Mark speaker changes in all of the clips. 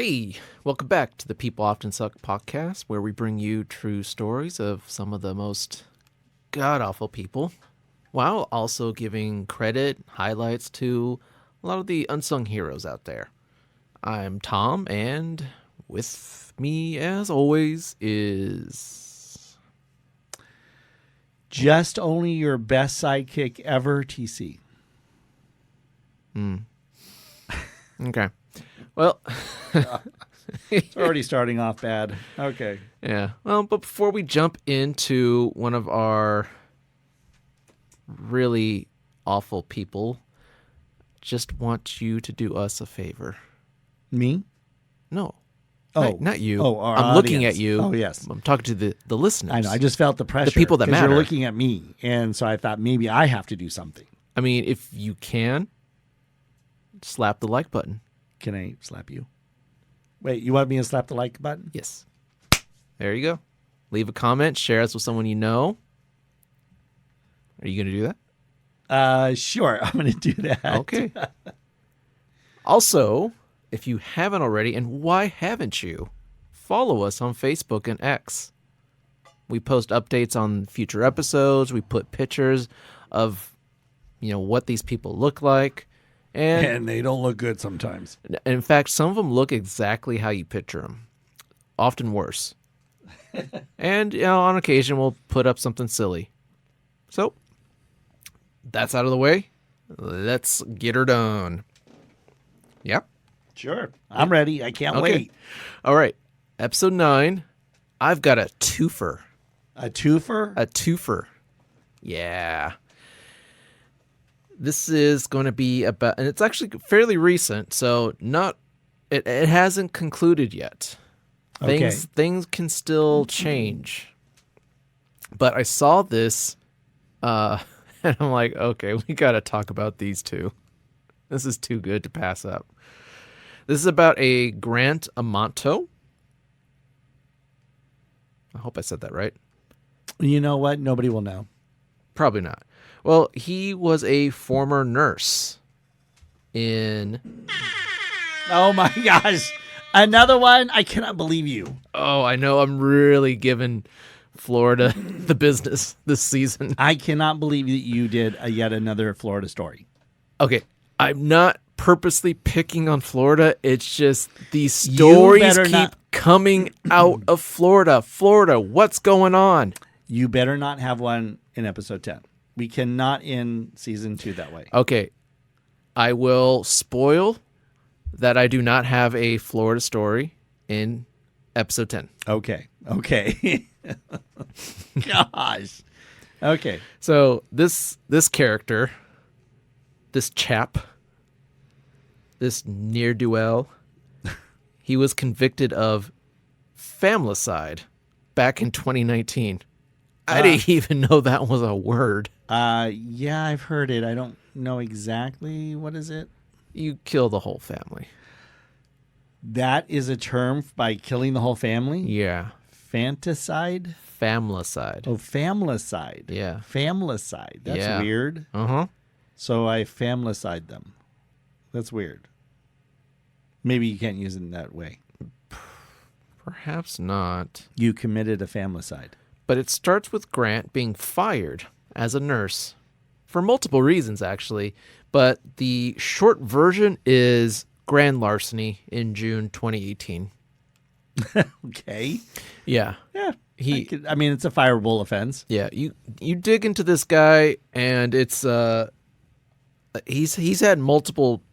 Speaker 1: Hey, welcome back to the People Often Suck podcast, where we bring you true stories of some of the most god-awful people, while also giving credit, highlights to a lot of the unsung heroes out there. I'm Tom, and with me, as always, is...
Speaker 2: Just only your best sidekick ever, TC.
Speaker 1: Okay. Well...
Speaker 2: It's already starting off bad. Okay.
Speaker 1: Yeah. Well, but before we jump into one of our really awful people, just want you to do us a favor.
Speaker 2: Me?
Speaker 1: No.
Speaker 2: Oh.
Speaker 1: Not you.
Speaker 2: Oh, our
Speaker 1: I'm looking
Speaker 2: audience.
Speaker 1: at you.
Speaker 2: Oh, yes.
Speaker 1: I'm talking to the listeners.
Speaker 2: I know. I just felt the pressure.
Speaker 1: people that
Speaker 2: 'cause
Speaker 1: matter.
Speaker 2: You're looking at me. And so I thought maybe I have to do something.
Speaker 1: I mean, if you can, slap the like button.
Speaker 2: Can I slap you? Wait, you want me to slap the like button?
Speaker 1: Yes. There you go. Leave a comment. Share us with someone you know. Are you going to do that?
Speaker 2: Sure. I'm going to do that.
Speaker 1: Okay. Also, if you haven't already, and why haven't you, follow us on Facebook and X. We post updates on future episodes. We put pictures of, what these people look like.
Speaker 2: And they don't look good sometimes.
Speaker 1: In fact, some of them look exactly how you picture them, often worse. And, on occasion, we'll put up something silly. So, that's out of the way. Let's get her done. Yep.
Speaker 2: Sure. I'm ready. I can't wait.
Speaker 1: All right. Episode 9. I've got a twofer.
Speaker 2: A twofer?
Speaker 1: A twofer. Yeah. This is going to be about, and it's actually fairly recent, so it hasn't concluded yet. Things can still change. But I saw this, and I'm like, okay, we got to talk about these two. This is too good to pass up. This is about a Grant Amanto. I hope I said that right.
Speaker 2: You know what? Nobody will know.
Speaker 1: Probably not. Well, he was a former nurse in...
Speaker 2: Oh, my gosh. Another one? I cannot believe you.
Speaker 1: Oh, I know. I'm really giving Florida the business this season.
Speaker 2: I cannot believe that you did yet another Florida story.
Speaker 1: Okay. I'm not purposely picking on Florida. It's just these stories keep coming out of Florida. Florida, what's going on?
Speaker 2: You better not have one in episode 10. We cannot end season 2 that way.
Speaker 1: Okay. I will spoil that I do not have a Florida story in episode 10.
Speaker 2: Okay. Gosh. Okay.
Speaker 1: So this character, this chap, this ne'er-do-well, he was convicted of familicide back in 2019. I didn't even know that was a word.
Speaker 2: Yeah, I've heard it. I don't know exactly. What is it?
Speaker 1: You kill the whole family.
Speaker 2: That is a term by killing the whole family?
Speaker 1: Yeah.
Speaker 2: Fanticide?
Speaker 1: Famlicide.
Speaker 2: Oh, famlicide.
Speaker 1: Yeah.
Speaker 2: Famlicide. That's weird.
Speaker 1: Uh-huh.
Speaker 2: So I famlicide them. That's weird. Maybe you can't use it in that way.
Speaker 1: Perhaps not.
Speaker 2: You committed a famlicide.
Speaker 1: But it starts with Grant being fired as a nurse for multiple reasons, actually. But the short version is grand larceny in June 2018.
Speaker 2: Okay.
Speaker 1: Yeah.
Speaker 2: Yeah.
Speaker 1: I
Speaker 2: mean, it's a fireable offense.
Speaker 1: Yeah. You dig into this guy, and it's he's had multiple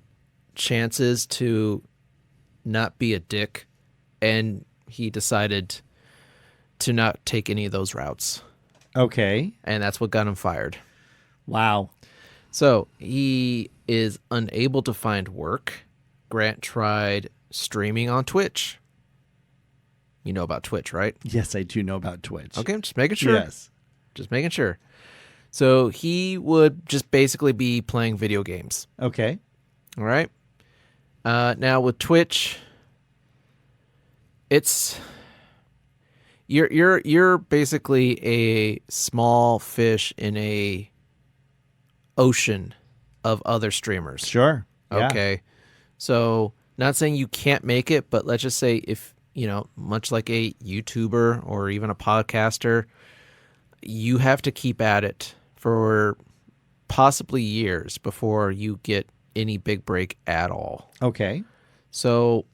Speaker 1: chances to not be a dick, and he decided to not take any of those routes.
Speaker 2: Okay.
Speaker 1: And that's what got him fired.
Speaker 2: Wow.
Speaker 1: So he is unable to find work. Grant tried streaming on Twitch. You know about Twitch, right?
Speaker 2: Yes, I do know about Twitch.
Speaker 1: Okay, I'm just making sure.
Speaker 2: Yes.
Speaker 1: Just making sure. So he would just basically be playing video games.
Speaker 2: Okay.
Speaker 1: All right. Now with Twitch, it's... You're basically a small fish in a ocean of other streamers.
Speaker 2: Sure. Yeah.
Speaker 1: Okay. So not saying you can't make it, but let's just say if, much like a YouTuber or even a podcaster, you have to keep at it for possibly years before you get any big break at all.
Speaker 2: Okay.
Speaker 1: So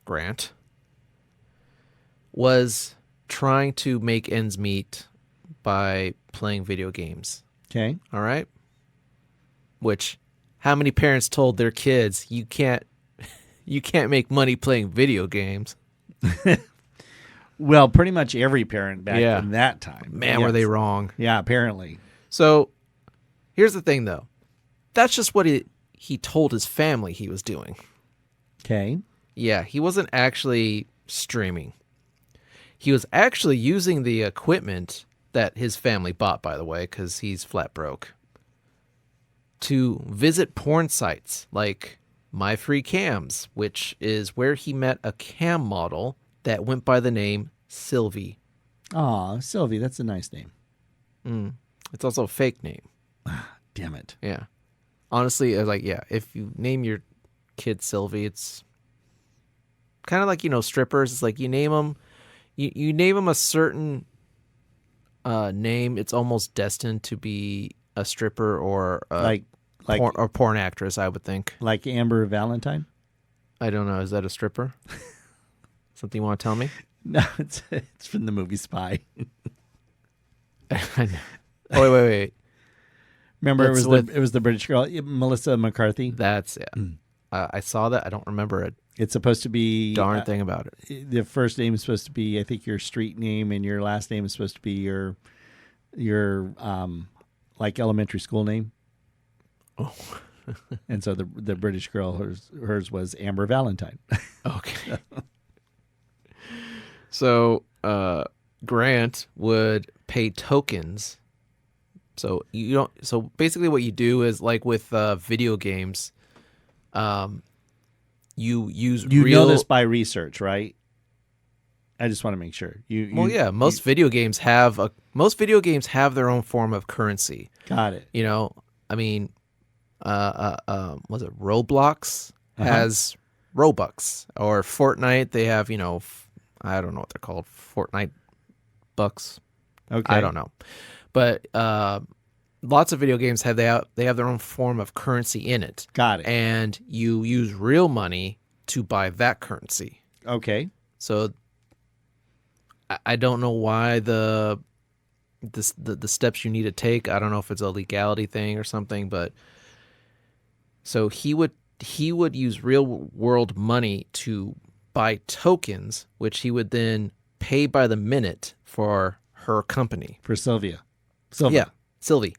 Speaker 1: Grant, was trying to make ends meet by playing video games.
Speaker 2: Okay.
Speaker 1: All right? Which, how many parents told their kids, you can't make money playing video games?
Speaker 2: Well, pretty much every parent back in that time.
Speaker 1: Man, were they wrong.
Speaker 2: Yeah, apparently.
Speaker 1: So, here's the thing, though. That's just what he told his family he was doing.
Speaker 2: Okay.
Speaker 1: Yeah, he wasn't actually streaming. He was actually using the equipment that his family bought, by the way, because he's flat broke, to visit porn sites like My Free Cams, which is where he met a cam model that went by the name Sylvie.
Speaker 2: Aw, Sylvie, that's a nice name.
Speaker 1: It's also a fake name.
Speaker 2: Damn it.
Speaker 1: Yeah. Honestly, if you name your kid Sylvie, it's kind of like, strippers. It's like you name them, you name them a certain name, it's almost destined to be a stripper or a porn actress, I would think.
Speaker 2: Like Amber Valentine?
Speaker 1: I don't know. Is that a stripper? Something you want to tell me?
Speaker 2: No, it's from the movie Spy.
Speaker 1: Oh, wait.
Speaker 2: Remember, it was the British girl, Melissa McCarthy.
Speaker 1: That's it. I saw that. I don't remember a
Speaker 2: It's supposed to be
Speaker 1: darn thing about it.
Speaker 2: The first name is supposed to be, I think, your street name, and your last name is supposed to be your like elementary school name.
Speaker 1: Oh.
Speaker 2: And so the British girl, hers was Amber Valentine.
Speaker 1: Okay. So Grant would pay tokens. So So basically, what you do is like with video games, you use
Speaker 2: you know this by research, right? I just want to make sure.
Speaker 1: Most video games have their own form of currency.
Speaker 2: Got it.
Speaker 1: I mean, was it Roblox has Robux, or Fortnite? They have, I don't know what they're called, Fortnite bucks.
Speaker 2: Okay,
Speaker 1: I don't know, but lots of video games they have their own form of currency in it.
Speaker 2: Got it.
Speaker 1: And you use real money to buy that currency.
Speaker 2: Okay.
Speaker 1: So I don't know why the steps you need to take. I don't know if it's a legality thing or something, but so he would use real world money to buy tokens, which he would then pay by the minute for her company.
Speaker 2: For Sylvie.
Speaker 1: Yeah, Sylvie.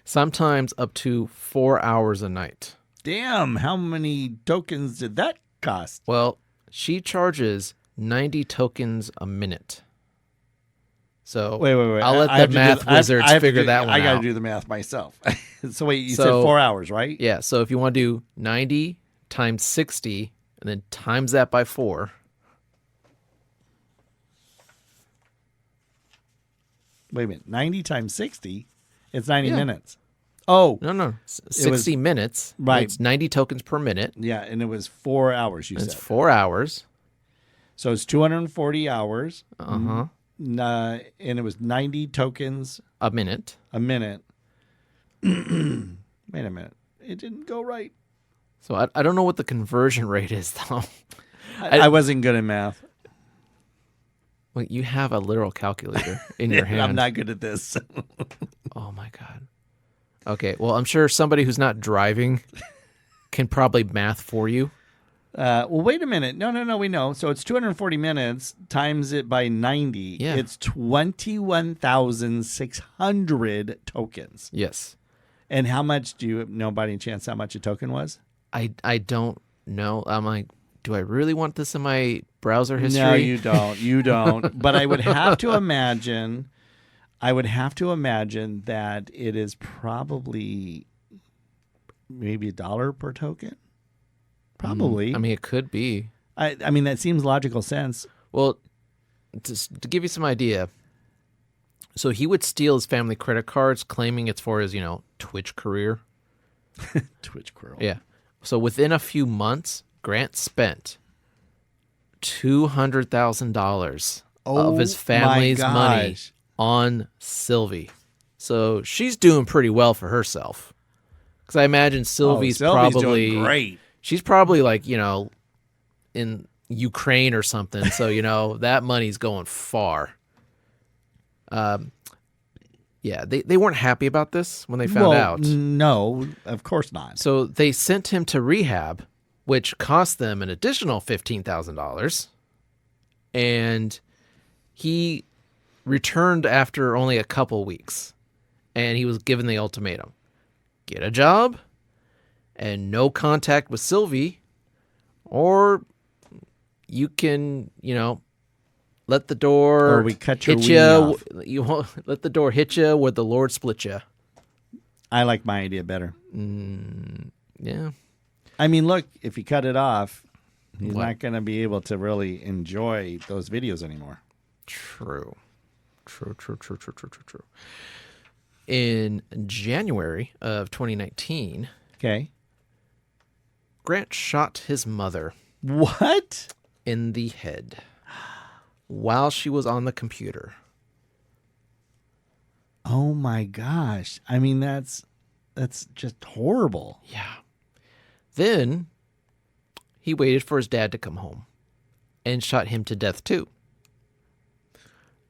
Speaker 2: Sometimes
Speaker 1: up to 4 hours a night.
Speaker 2: Damn, how many tokens did that cost?
Speaker 1: Well, she charges 90 tokens a minute. So
Speaker 2: wait.
Speaker 1: I'll let the math wizards figure that one out.
Speaker 2: I got to do the math myself. So wait, you said 4 hours, right?
Speaker 1: Yeah. So if you want to do 90 times 60 and then times that by 4.
Speaker 2: Wait a minute. 90 times 60? It's 90 minutes. Oh.
Speaker 1: No. 60 minutes.
Speaker 2: Right.
Speaker 1: It's 90 tokens per minute.
Speaker 2: Yeah, and it was 4 hours, you said.
Speaker 1: It's 4 hours.
Speaker 2: So it's 240 hours.
Speaker 1: Uh-huh.
Speaker 2: And it was 90 tokens
Speaker 1: a minute.
Speaker 2: Wait a minute. It didn't go right.
Speaker 1: So I don't know what the conversion rate is, though.
Speaker 2: I wasn't good at math.
Speaker 1: Well, you have a literal calculator in your hand.
Speaker 2: I'm not good at this.
Speaker 1: Oh, my God. Okay, well, I'm sure somebody who's not driving can probably math for you.
Speaker 2: Well, wait a minute. No, we know. So it's 240 minutes times it by 90.
Speaker 1: Yeah.
Speaker 2: It's 21,600 tokens.
Speaker 1: Yes.
Speaker 2: And how much do you know by any chance how much a token was?
Speaker 1: I don't know. I'm like, do I really want this in my browser history?
Speaker 2: No, you don't. You don't. But I would have to imagine that it is probably maybe $1 per token. Probably.
Speaker 1: I mean, it could be.
Speaker 2: I mean, that seems logical sense.
Speaker 1: Well, to give you some idea, So he would steal his family credit cards, claiming it's for his, Twitch career.
Speaker 2: Twitch career.
Speaker 1: Yeah. So within a few months, Grant spent $200,000 of his family's money on Sylvie. So she's doing pretty well for herself. Because I imagine Sylvie's probably
Speaker 2: doing great.
Speaker 1: She's probably like, in Ukraine or something. So, that money's going far. Yeah, they weren't happy about this when they found out.
Speaker 2: No, of course not.
Speaker 1: So they sent him to rehab, which cost them an additional $15,000. And he returned after only a couple weeks. And he was given the ultimatum. Get a job and no contact with Sylvie, or you can, let the door
Speaker 2: or we cut your
Speaker 1: hit
Speaker 2: wing off.
Speaker 1: You won't let the door hit you where the Lord split you.
Speaker 2: I like my idea better.
Speaker 1: Yeah.
Speaker 2: I mean, look, if you cut it off, he's not going to be able to really enjoy those videos anymore.
Speaker 1: True. In January of 2019,
Speaker 2: okay,
Speaker 1: Grant shot his mother.
Speaker 2: What?
Speaker 1: In the head while she was on the computer.
Speaker 2: Oh my gosh. I mean, that's just horrible.
Speaker 1: Yeah. Then he waited for his dad to come home and shot him to death too.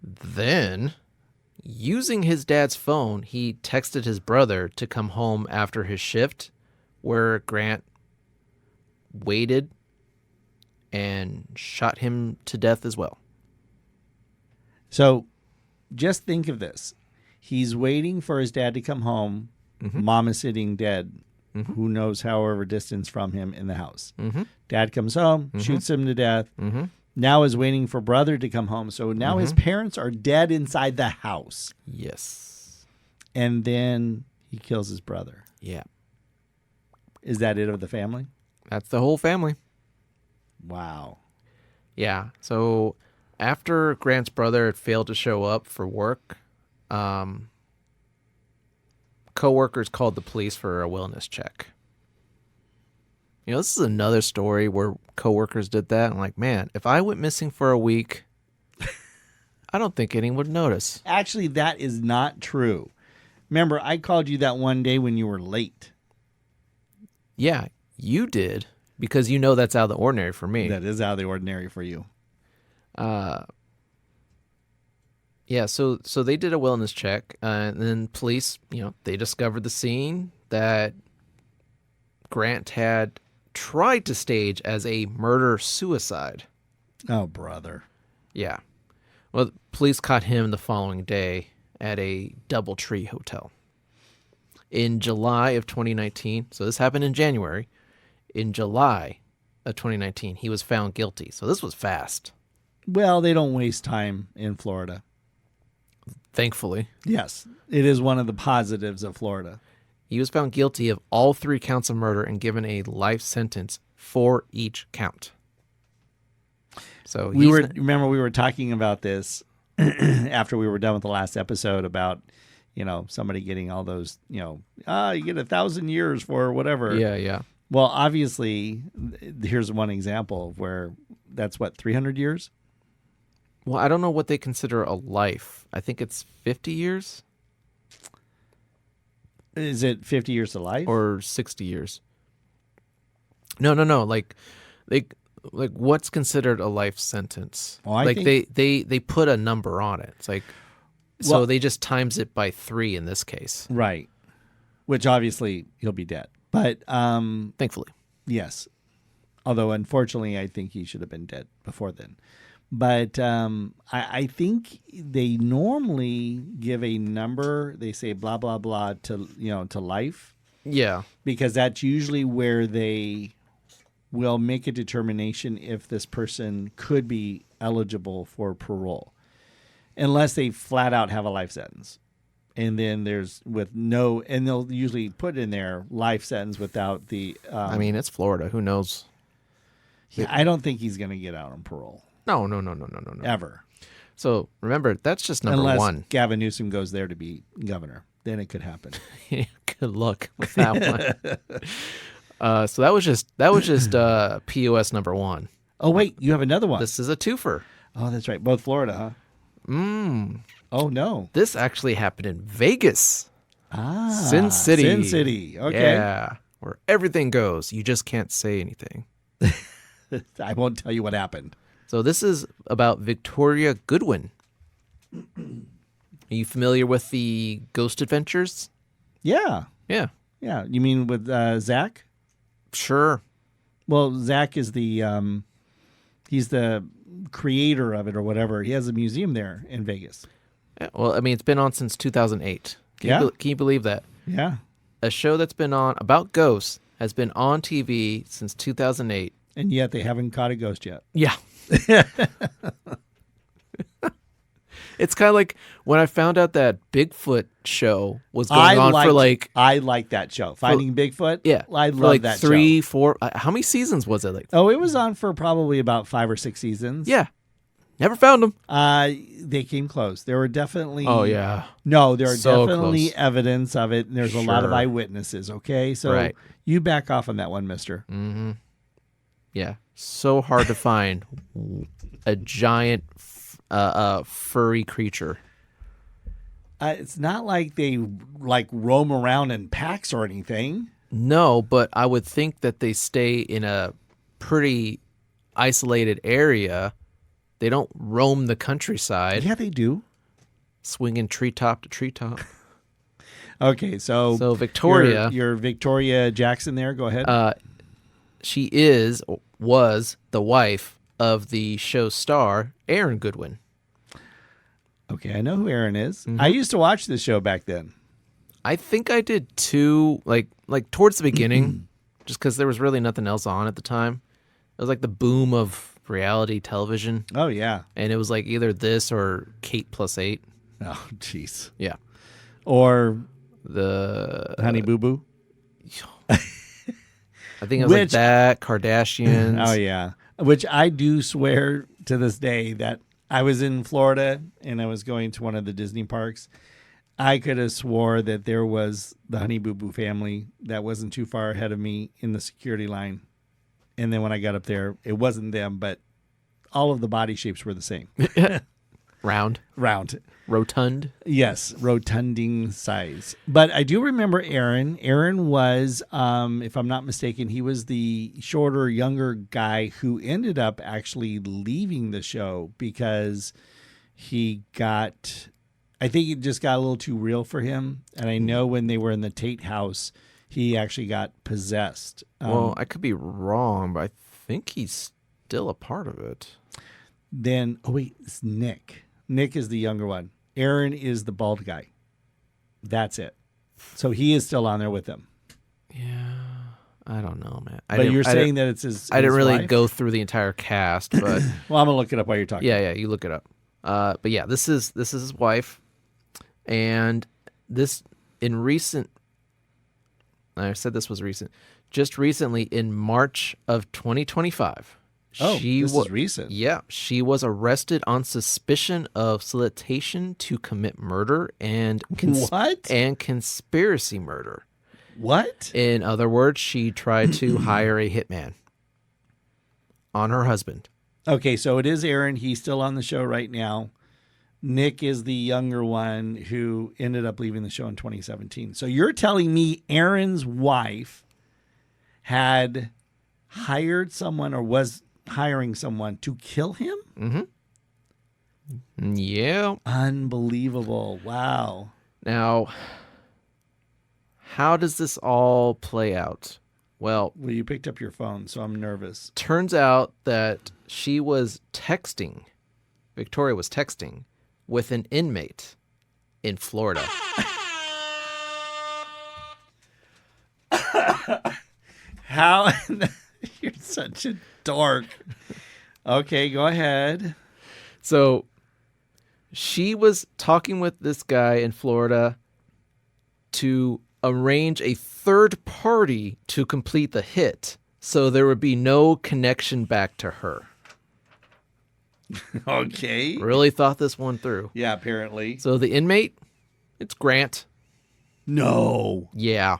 Speaker 1: Then, using his dad's phone, he texted his brother to come home after his shift, where Grant waited and shot him to death as well.
Speaker 2: So just think of this. He's waiting for his dad to come home. Mm-hmm. Mom is sitting dead, who knows however distance from him in the house. Mm-hmm. Dad comes home, shoots him to death. Mm-hmm. Now is waiting for brother to come home. So now his parents are dead inside the house.
Speaker 1: Yes.
Speaker 2: And then he kills his brother.
Speaker 1: Yeah.
Speaker 2: Is that it of the family?
Speaker 1: That's the whole family.
Speaker 2: Wow.
Speaker 1: Yeah. So after Grant's brother had failed to show up for work, coworkers called the police for a wellness check. This is another story where coworkers did that. I'm like, man, if I went missing for a week, I don't think anyone would notice.
Speaker 2: Actually, that is not true. Remember, I called you that one day when you were late.
Speaker 1: Yeah, you did, because that's out of the ordinary for me.
Speaker 2: That is out of the ordinary for you.
Speaker 1: Yeah, so they did a wellness check, and then police, they discovered the scene that Grant had tried to stage as a murder-suicide.
Speaker 2: Oh, brother.
Speaker 1: Yeah. Well, police caught him the following day at a DoubleTree hotel. In July of 2019, so this happened in January, in July of 2019, he was found guilty. So this was fast.
Speaker 2: Well, they don't waste time in Florida.
Speaker 1: Thankfully.
Speaker 2: Yes, it is one of the positives of Florida.
Speaker 1: He was found guilty of all 3 counts of murder and given a life sentence for each count. So
Speaker 2: we were talking about this after we were done with the last episode about, somebody getting all those, you get 1,000 years for whatever.
Speaker 1: Yeah.
Speaker 2: Well, obviously, here's one example where that's 300 years?
Speaker 1: Well, I don't know what they consider a life. I think it's 50 years.
Speaker 2: Is it 50 years to life?
Speaker 1: Or 60 years? No. Like what's considered a life sentence?
Speaker 2: Well, I think
Speaker 1: they put a number on it. It's like, so they just times it by 3 in this case.
Speaker 2: Right. Which obviously he'll be dead. But
Speaker 1: thankfully.
Speaker 2: Yes. Although unfortunately I think he should have been dead before then. But I think they normally give a number. They say blah blah blah to life.
Speaker 1: Yeah,
Speaker 2: because that's usually where they will make a determination if this person could be eligible for parole, unless they flat out have a life sentence. And then and they'll usually put in there life sentence without the.
Speaker 1: I mean, it's Florida. Who knows?
Speaker 2: Yeah, I don't think he's going to get out on parole.
Speaker 1: No.
Speaker 2: Ever.
Speaker 1: So remember, that's just number
Speaker 2: Unless
Speaker 1: one.
Speaker 2: Gavin Newsom goes there to be governor. Then it could happen.
Speaker 1: Good luck with that one. So that was just POS number one.
Speaker 2: Oh, wait, you have another one.
Speaker 1: This is a twofer.
Speaker 2: Oh, that's right. Both Florida, huh? Oh, no.
Speaker 1: This actually happened in Vegas.
Speaker 2: Ah.
Speaker 1: Sin City.
Speaker 2: Sin City. Okay.
Speaker 1: Yeah. Where everything goes. You just can't say anything.
Speaker 2: I won't tell you what happened.
Speaker 1: So this is about Victoria Goodwin. Are you familiar with the Ghost Adventures?
Speaker 2: Yeah.
Speaker 1: Yeah.
Speaker 2: Yeah. You mean with Zach?
Speaker 1: Sure.
Speaker 2: Well, Zach is he's the creator of it or whatever. He has a museum there in Vegas.
Speaker 1: Yeah, well, I mean, it's been on since 2008. Can you believe that?
Speaker 2: Yeah.
Speaker 1: A show that's been on about ghosts has been on TV since 2008.
Speaker 2: And yet they haven't caught a ghost yet.
Speaker 1: Yeah. It's kind of like when I found out that Bigfoot show was going on for like...
Speaker 2: I like that show. Finding Bigfoot?
Speaker 1: Yeah.
Speaker 2: I love
Speaker 1: like
Speaker 2: that
Speaker 1: 3,
Speaker 2: show.
Speaker 1: 4... how many seasons was it? Like?
Speaker 2: Oh, it was on for probably about 5 or 6 seasons.
Speaker 1: Yeah. Never found them.
Speaker 2: They came close. There were definitely...
Speaker 1: Oh, yeah.
Speaker 2: No, there are
Speaker 1: So
Speaker 2: definitely
Speaker 1: close.
Speaker 2: evidence of it, and there's a lot of
Speaker 1: Sure.
Speaker 2: eyewitnesses, okay? So
Speaker 1: Right.
Speaker 2: you back off on that one, mister.
Speaker 1: Mm-hmm. Yeah. So hard to find a giant furry creature.
Speaker 2: It's not like they roam around in packs or anything.
Speaker 1: No, but I would think that they stay in a pretty isolated area. They don't roam the countryside,
Speaker 2: Yeah, they do.
Speaker 1: swinging treetop to treetop.
Speaker 2: Okay, so
Speaker 1: Victoria,
Speaker 2: your Victoria Jackson there. Go ahead.
Speaker 1: she was the wife of the show star Aaron Goodwin.
Speaker 2: Okay, I know who Aaron is.
Speaker 1: Mm-hmm.
Speaker 2: I used to watch this show back then.
Speaker 1: I think I did too, like towards the beginning, just because there was really nothing else on at the time. It was like the boom of reality television,
Speaker 2: Oh yeah.
Speaker 1: and it was like either this or Kate plus 8.
Speaker 2: Oh jeez.
Speaker 1: Yeah,
Speaker 2: Or
Speaker 1: the
Speaker 2: Honey Boo Boo.
Speaker 1: I think it was like
Speaker 2: Which-
Speaker 1: that Kardashians.
Speaker 2: Oh yeah. Which I do swear to this day that I was in Florida and I was going to one of the Disney parks. I could have swore that there was the Honey Boo Boo family that wasn't too far ahead of me in the security line. And then when I got up there, it wasn't them, but all of the body shapes were the same.
Speaker 1: Round, rotund.
Speaker 2: Yes, rotunding size. But I do remember Aaron. Aaron was, if I'm not mistaken, he was the shorter, younger guy who ended up actually leaving the show because I think it just got a little too real for him. And I know when they were in the Tate house, he actually got possessed.
Speaker 1: Well, I could be wrong, but I think he's still a part of it.
Speaker 2: Then, oh wait, it's Nick. Nick is the younger one. Aaron is the bald guy. That's it. So he is still on there with them.
Speaker 1: Yeah, I don't know, man.
Speaker 2: But you're saying that it's his
Speaker 1: I didn't really
Speaker 2: wife?
Speaker 1: go through the entire cast, but
Speaker 2: Well, I'm gonna look it up while you're talking.
Speaker 1: yeah, you look it up. But yeah, this is his wife, and this in recent. I said this was recent. Just recently, in March of 2025.
Speaker 2: Oh, this is recent.
Speaker 1: Yeah, she was arrested on suspicion of solicitation to commit murder and
Speaker 2: What?
Speaker 1: and conspiracy murder.
Speaker 2: What?
Speaker 1: In other words, she tried to hire a hitman on her husband.
Speaker 2: Okay, so it is Aaron. He's still on the show right now. Nick is the younger one who ended up leaving the show in 2017. So you're telling me Aaron's wife had hired someone or was hiring someone to kill him?
Speaker 1: Mm-hmm. Yeah.
Speaker 2: Unbelievable. Wow.
Speaker 1: Now, how does this all play out? Well,
Speaker 2: You picked up your phone, so I'm nervous.
Speaker 1: turns out that she was texting, Victoria was texting with an inmate in Florida.
Speaker 2: How? You're such a dork. Okay, go ahead.
Speaker 1: So she was talking with this guy in Florida to arrange a third party to complete the hit, so there would be no connection back to her.
Speaker 2: Okay.
Speaker 1: Really thought this one through.
Speaker 2: Yeah, apparently.
Speaker 1: So the inmate, it's Grant.
Speaker 2: No.
Speaker 1: Yeah.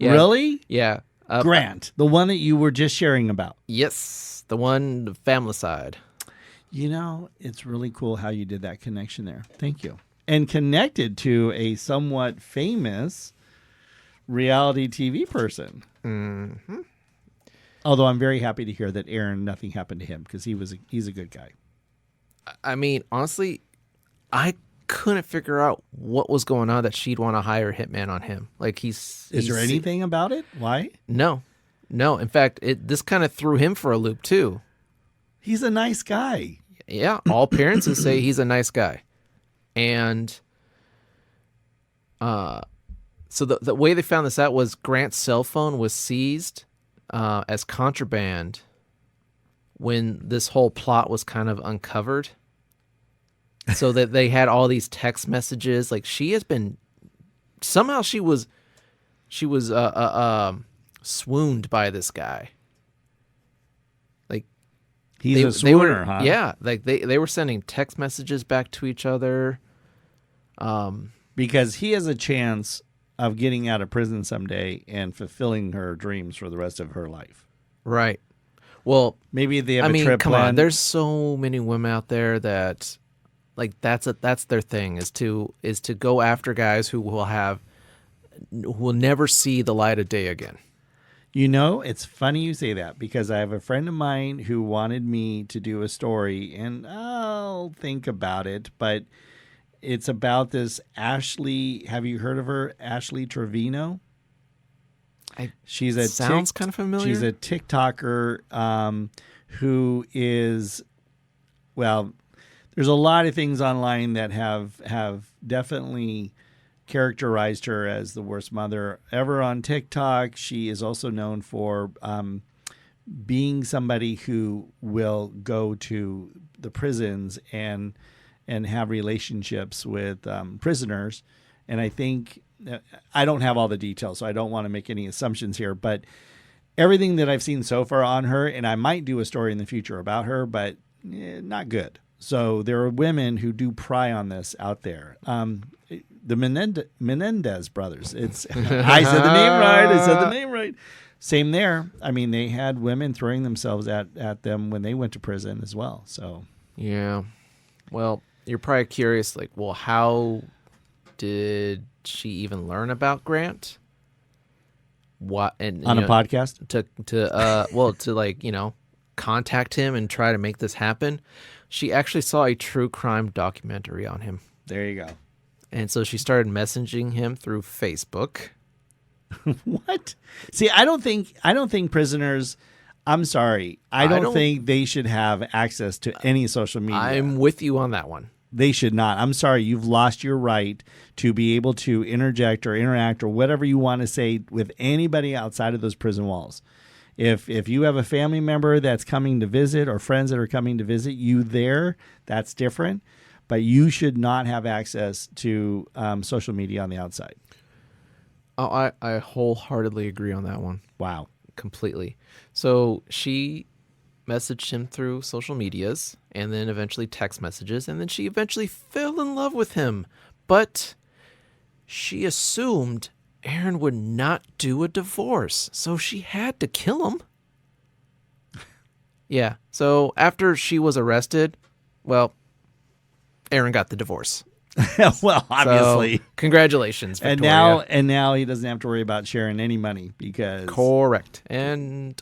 Speaker 2: Really?
Speaker 1: Yeah.
Speaker 2: Grant, the one that you were just sharing about.
Speaker 1: Yes. The one, the family side.
Speaker 2: You know, it's really cool how you did that connection there. Thank you. And connected to a somewhat famous reality TV person.
Speaker 1: Mm-hmm.
Speaker 2: Although I'm very happy to hear that Aaron, nothing happened to him because he's a good guy.
Speaker 1: I mean, honestly, I couldn't figure out what was going on that she'd want to hire a hitman on him. Like
Speaker 2: Is there anything about it? Why?
Speaker 1: No. In fact, this kind of threw him for a loop too.
Speaker 2: He's a nice guy.
Speaker 1: Yeah, all appearances say he's a nice guy. And so the way they found this out was Grant's cell phone was seized as contraband when this whole plot was kind of uncovered. So that they had all these text messages. Like she has been somehow she was swooned by this guy.
Speaker 2: He's a swooner, huh?
Speaker 1: Yeah, like they were sending text messages back to each other.
Speaker 2: Because he has a chance of getting out of prison someday and fulfilling her dreams for the rest of her life.
Speaker 1: Right. Well,
Speaker 2: maybe they have a trip
Speaker 1: come
Speaker 2: planned.
Speaker 1: on. There's so many women out there that like that's their thing is to go after guys who will never see the light of day again.
Speaker 2: You know, it's funny you say that because I have a friend of mine who wanted me to do a story, and I'll think about it, but it's about this Ashley. Have you heard of her? Ashley Trevino?
Speaker 1: Sounds kind of familiar.
Speaker 2: She's a TikToker who is, well, there's a lot of things online that have definitely characterized her as the worst mother ever on TikTok. She is also known for being somebody who will go to the prisons and have relationships with prisoners. And I think, I don't have all the details, so I don't want to make any assumptions here, but everything that I've seen so far on her, and I might do a story in the future about her, but not good. So there are women who do pry on this out there. The Menendez brothers. It's I said the name right. Same there. I mean, they had women throwing themselves at them when they went to prison as well. So
Speaker 1: yeah. Well, you're probably curious, like, well, how did she even learn about Grant? What and
Speaker 2: on a podcast
Speaker 1: to like, contact him and try to make this happen. She actually saw a true crime documentary on him.
Speaker 2: There you go.
Speaker 1: And so she started messaging him through Facebook.
Speaker 2: What? See, I don't think prisoners, I'm sorry. I don't think they should have access to any social media.
Speaker 1: I'm with you on that one.
Speaker 2: They should not. I'm sorry. You've lost your right to be able to interject or interact or whatever you want to say with anybody outside of those prison walls. If you have a family member that's coming to visit or friends that are coming to visit you there, that's different. But you should not have access to social media on the outside.
Speaker 1: Oh, I wholeheartedly agree on that one.
Speaker 2: Wow.
Speaker 1: Completely. So she messaged him through social medias and then eventually text messages, and then she eventually fell in love with him. But she assumed Aaron would not do a divorce, so she had to kill him. Yeah. So after she was arrested, well, Aaron got the divorce.
Speaker 2: Well, obviously.
Speaker 1: So, congratulations, Victoria.
Speaker 2: And now he doesn't have to worry about sharing any money because
Speaker 1: correct. And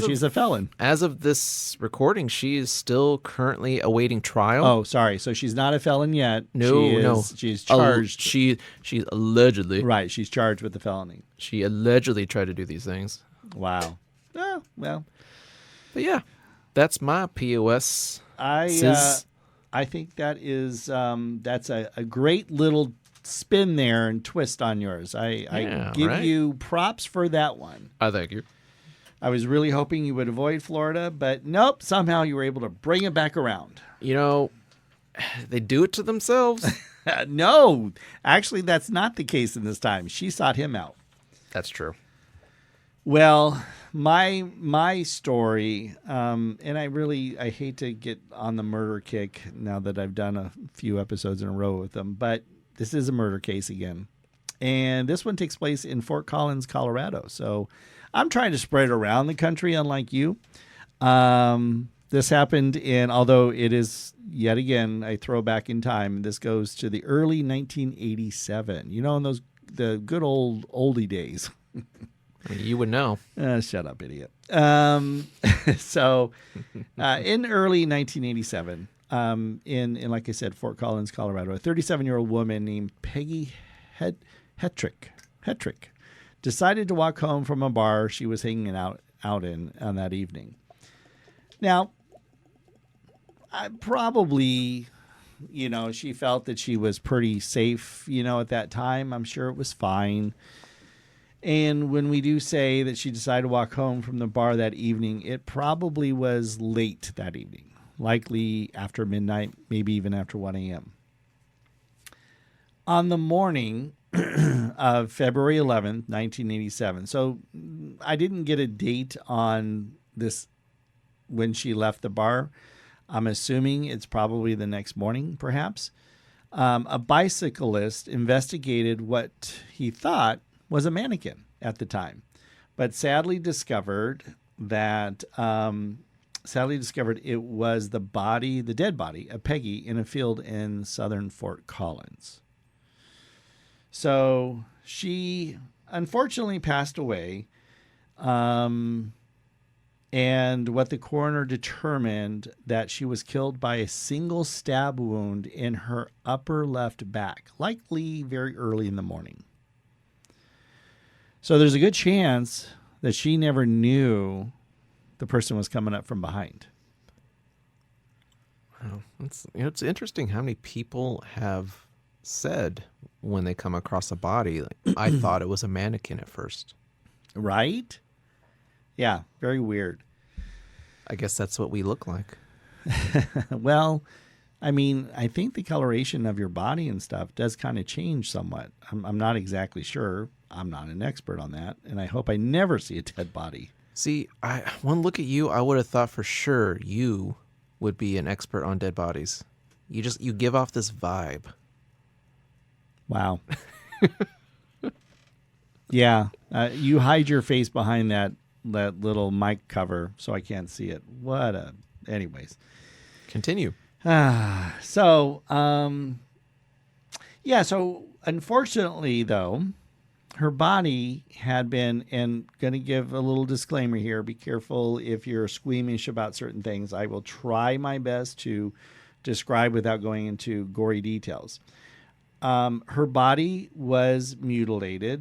Speaker 2: she's a felon.
Speaker 1: As of this recording, she is still currently awaiting trial.
Speaker 2: Oh, sorry. So she's not a felon yet.
Speaker 1: No.
Speaker 2: She's charged.
Speaker 1: She's allegedly.
Speaker 2: Right. She's charged with the felony.
Speaker 1: She allegedly tried to do these things.
Speaker 2: Wow. Oh, well.
Speaker 1: But yeah, that's my POS.
Speaker 2: I think that is that's a great little spin there and twist on yours. I give you props for that one.
Speaker 1: I thank you.
Speaker 2: I was really hoping you would avoid Florida, but nope, somehow you were able to bring it back around.
Speaker 1: They do it to themselves.
Speaker 2: No, actually, that's not the case in this time. She sought him out.
Speaker 1: That's true.
Speaker 2: Well, my story, and I hate to get on the murder kick now that I've done a few episodes in a row with them, but this is a murder case again. And this one takes place in Fort Collins, Colorado. So I'm trying to spread it around the country, unlike you. This happened although it is, yet again, I throw back in time, this goes to the early 1987. You know, in the good oldie days.
Speaker 1: You would know.
Speaker 2: Shut up, idiot. So in early 1987, in like I said, Fort Collins, Colorado, a 37-year-old woman named Peggy Hetrick decided to walk home from a bar she was hanging out in on that evening. Now, I probably, she felt that she was pretty safe, at that time. I'm sure it was fine. And when we do say that she decided to walk home from the bar that evening, it probably was late that evening, likely after midnight, maybe even after 1 a.m. On the morning of February 11th, 1987. So I didn't get a date on this when she left the bar. I'm assuming it's probably the next morning, perhaps. A bicyclist investigated what he thought was a mannequin at the time, but sadly discovered it was the dead body of Peggy in a field in southern Fort Collins. So she unfortunately passed away. And what the coroner determined that she was killed by a single stab wound in her upper left back, likely very early in the morning. So there's a good chance that she never knew the person was coming up from behind.
Speaker 1: Wow. It's interesting how many people have said when they come across a body, like, I thought it was a mannequin at first.
Speaker 2: Right? Yeah, very weird.
Speaker 1: I guess that's what we look like.
Speaker 2: Well, I mean, I think the coloration of your body and stuff does kind of change somewhat. I'm not exactly sure. I'm not an expert on that, and I hope I never see a dead body.
Speaker 1: See, one look at you, I would have thought for sure you would be an expert on dead bodies. You give off this vibe.
Speaker 2: Wow. Yeah, you hide your face behind that little mic cover so I can't see it. Anyways.
Speaker 1: Continue.
Speaker 2: So unfortunately, though, her body had been, and going to give a little disclaimer here, be careful if you're squeamish about certain things. I will try my best to describe without going into gory details. Her body was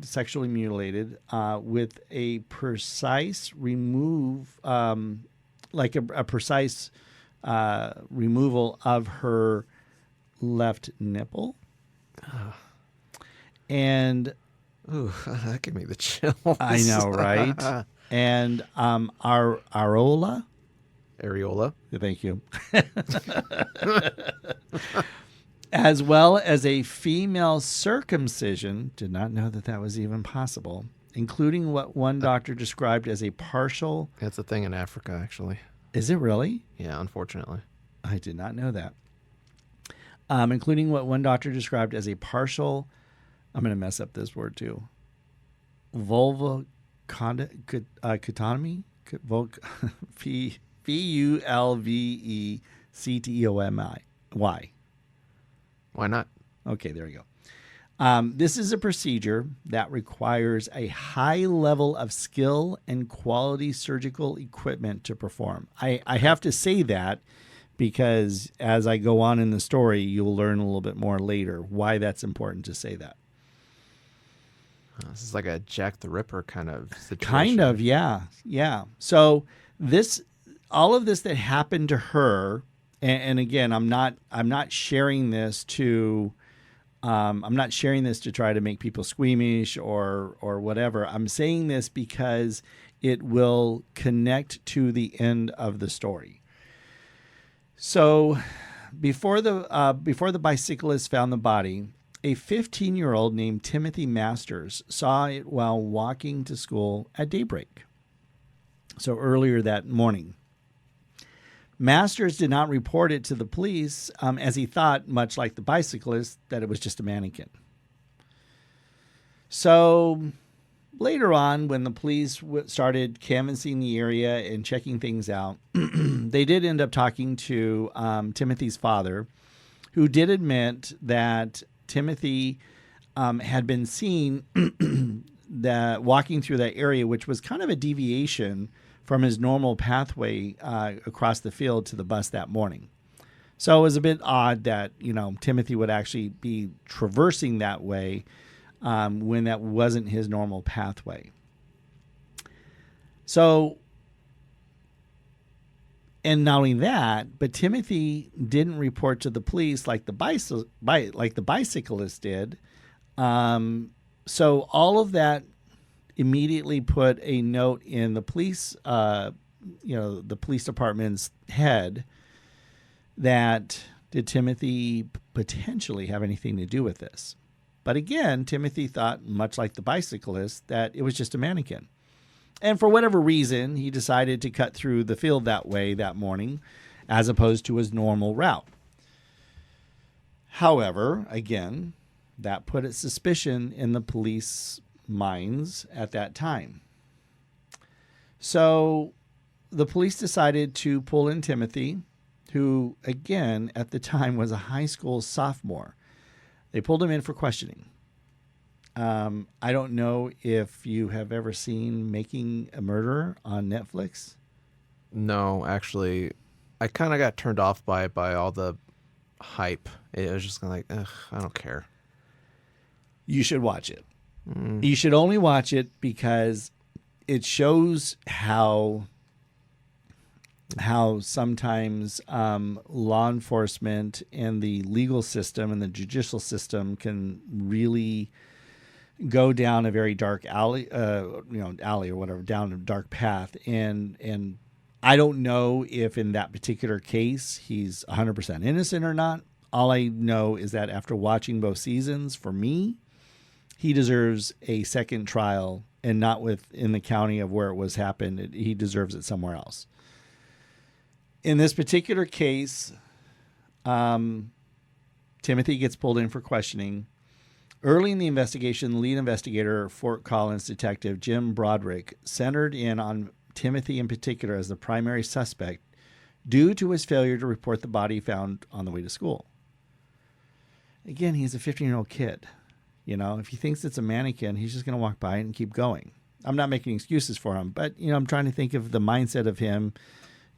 Speaker 2: sexually mutilated, with a precise precise removal of her left nipple. And
Speaker 1: ooh, that gave me the chills.
Speaker 2: I know, right? And areola. Thank you. As well as a female circumcision. Did not know that was even possible, including what one doctor described as a partial.
Speaker 1: That's a thing in Africa, actually.
Speaker 2: Is it really?
Speaker 1: Yeah, unfortunately.
Speaker 2: I did not know that. Including what one doctor described as a partial, I'm going to mess up this word too, vulvocotomy? Vulvectomy.
Speaker 1: Why not?
Speaker 2: Okay, there you go. This is a procedure that requires a high level of skill and quality surgical equipment to perform. I have to say that because as I go on in the story, you'll learn a little bit more later why that's important to say that.
Speaker 1: This is like a Jack the Ripper kind of situation.
Speaker 2: Kind of, yeah. Yeah. So all of this that happened to her, and again, I'm not sharing this to try to make people squeamish or whatever. I'm saying this because it will connect to the end of the story. So before the bicyclist found the body, a 15-year-old named Timothy Masters saw it while walking to school at daybreak. So earlier that morning. Masters did not report it to the police as he thought, much like the bicyclist, that it was just a mannequin. So later on, when the police started canvassing the area and checking things out, they did end up talking to Timothy's father, who did admit that Timothy had been seen walking through that area, which was kind of a deviation from his normal pathway across the field to the bus that morning. So it was a bit odd that, Timothy would actually be traversing that way when that wasn't his normal pathway. So, and not only that, but Timothy didn't report to the police like the bicyclist did. So all of that immediately put a note in the police, the police department's head that did Timothy potentially have anything to do with this? But again, Timothy thought, much like the bicyclist, that it was just a mannequin. And for whatever reason, he decided to cut through the field that way that morning, as opposed to his normal route. However, again, that put its suspicion in the police minds at that time. So the police decided to pull in Timothy, who, again, at the time was a high school sophomore. They pulled him in for questioning. I don't know if you have ever seen Making a Murderer on Netflix.
Speaker 1: No, actually, I kind of got turned off by all the hype. It was just kind of like, ugh, I don't care.
Speaker 2: You should watch it. You should only watch it because it shows how sometimes law enforcement and the legal system and the judicial system can really go down a very dark alley or whatever, down a dark path. And I don't know if in that particular case he's 100% innocent or not. All I know is that after watching both seasons, for me, he deserves a second trial, and not within the county of where it was happened. He deserves it somewhere else. In this particular case, Timothy gets pulled in for questioning. Early in the investigation, the lead investigator, Fort Collins detective Jim Broderick, centered in on Timothy in particular as the primary suspect due to his failure to report the body found on the way to school. Again, he's a 15-year-old kid. If he thinks it's a mannequin, he's just going to walk by it and keep going. I'm not making excuses for him, but, I'm trying to think of the mindset of him.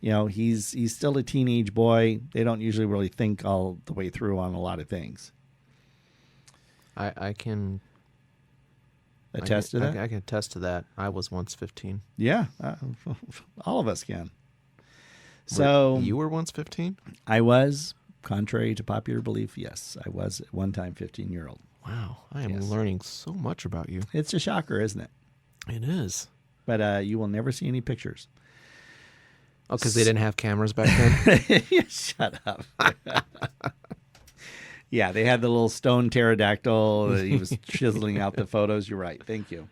Speaker 2: He's still a teenage boy. They don't usually really think all the way through on a lot of things.
Speaker 1: I can
Speaker 2: attest to that?
Speaker 1: I can attest to that. I was once 15.
Speaker 2: Yeah, all of us can. So
Speaker 1: you were once 15?
Speaker 2: I was, contrary to popular belief, yes. I was at one time 15-year-old.
Speaker 1: Wow, I am learning so much about you.
Speaker 2: It's a shocker, isn't it?
Speaker 1: It is.
Speaker 2: But you will never see any pictures.
Speaker 1: Oh, because they didn't have cameras back then?
Speaker 2: Shut up. Yeah, they had the little stone pterodactyl. He was chiseling out the photos. You're right. Thank you.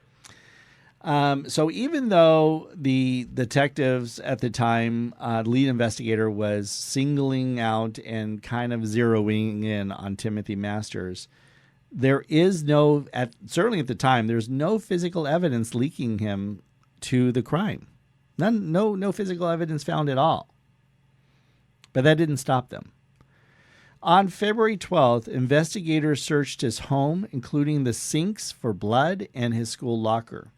Speaker 2: So even though the detectives at the time, lead investigator was singling out and kind of zeroing in on Timothy Masters, there is certainly at the time, there's no physical evidence linking him to the crime. No physical evidence found at all. But that didn't stop them. On February 12th, investigators searched his home, including the sinks for blood and his school locker.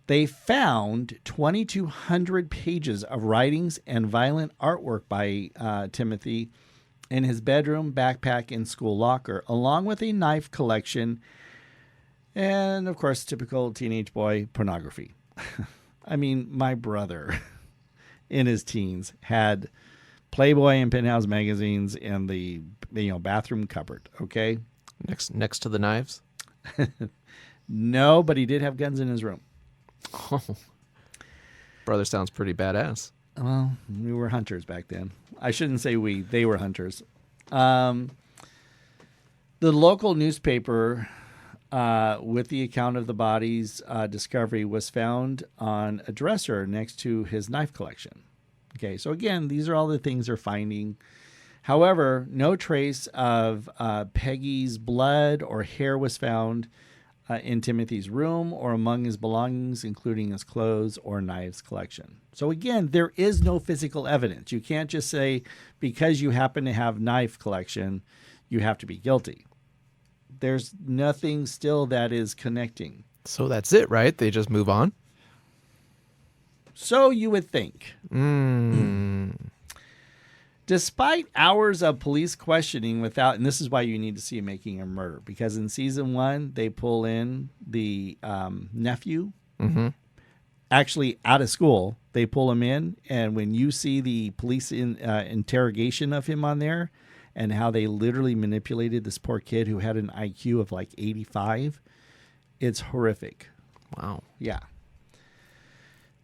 Speaker 2: They found 2,200 pages of writings and violent artwork by Timothy in his bedroom, backpack, and school locker, along with a knife collection and, of course, typical teenage boy pornography. I mean, my brother in his teens had Playboy and Penthouse magazines in the bathroom cupboard, okay?
Speaker 1: Next to the knives?
Speaker 2: No, but he did have guns in his room.
Speaker 1: Oh. Brother sounds pretty badass.
Speaker 2: Well, we were hunters back then. I shouldn't say we. They were hunters. The local newspaper with the account of the body's discovery was found on a dresser next to his knife collection. Okay, so again, these are all the things they're finding. However, no trace of Peggy's blood or hair was found in Timothy's room or among his belongings, including his clothes or knives collection. So again, there is no physical evidence. You can't just say because you happen to have knife collection, you have to be guilty. There's nothing still that is connecting.
Speaker 1: So that's it, right? They just move on?
Speaker 2: So you would think. Despite hours of police questioning and this is why you need to see Making a Murder, because in season 1, they pull in the nephew, actually out of school. They pull him in, and when you see the police interrogation of him on there and how they literally manipulated this poor kid who had an IQ of like 85, it's horrific.
Speaker 1: Wow.
Speaker 2: Yeah.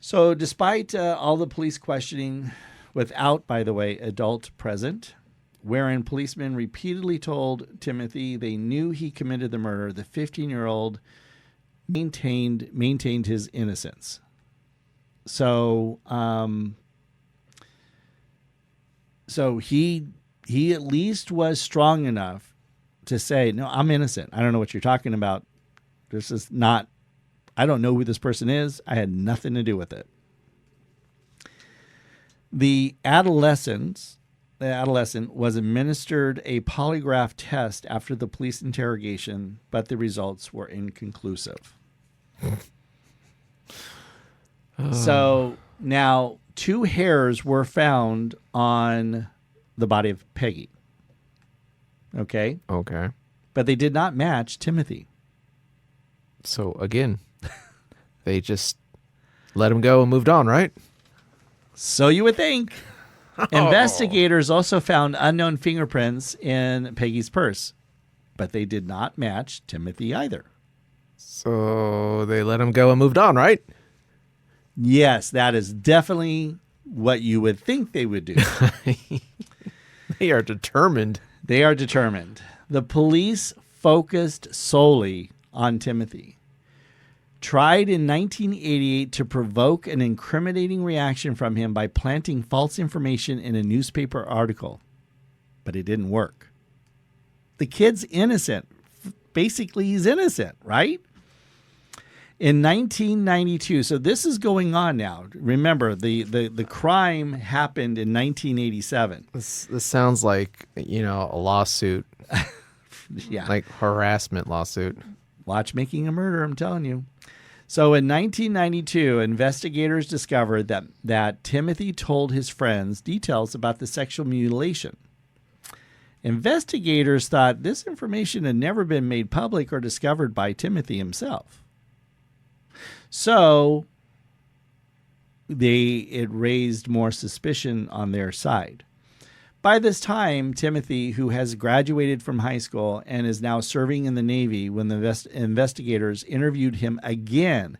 Speaker 2: So despite all the police questioning, without, by the way, adult present, wherein policemen repeatedly told Timothy they knew he committed the murder, the 15-year-old maintained his innocence. So, he at least was strong enough to say, "No, I'm innocent. I don't know what you're talking about. This is not. I don't know who this person is. I had nothing to do with it." The adolescent was administered a polygraph test after the police interrogation, but the results were inconclusive. So now 2 hairs were found on the body of Peggy. Okay?
Speaker 1: Okay.
Speaker 2: But they did not match Timothy.
Speaker 1: So again, they just let him go and moved on, right?
Speaker 2: So you would think. Investigators also found unknown fingerprints in Peggy's purse, but they did not match Timothy either.
Speaker 1: So they let him go and moved on, right?
Speaker 2: Yes, that is definitely what you would think they would do.
Speaker 1: They are determined.
Speaker 2: They are determined. The police focused solely on Timothy. Tried in 1988 to provoke an incriminating reaction from him by planting false information in a newspaper article, but it didn't work. The kid's innocent. Basically, he's innocent, right? In 1992, so this is going on now. Remember, the crime happened in 1987.
Speaker 1: This sounds like, a lawsuit.
Speaker 2: Yeah.
Speaker 1: Like harassment lawsuit.
Speaker 2: Watch Making a Murder, I'm telling you. So in 1992, investigators discovered that Timothy told his friends details about the sexual mutilation. Investigators thought this information had never been made public or discovered by Timothy himself. So it raised more suspicion on their side. By this time, Timothy, who has graduated from high school and is now serving in the Navy, when the investigators interviewed him again,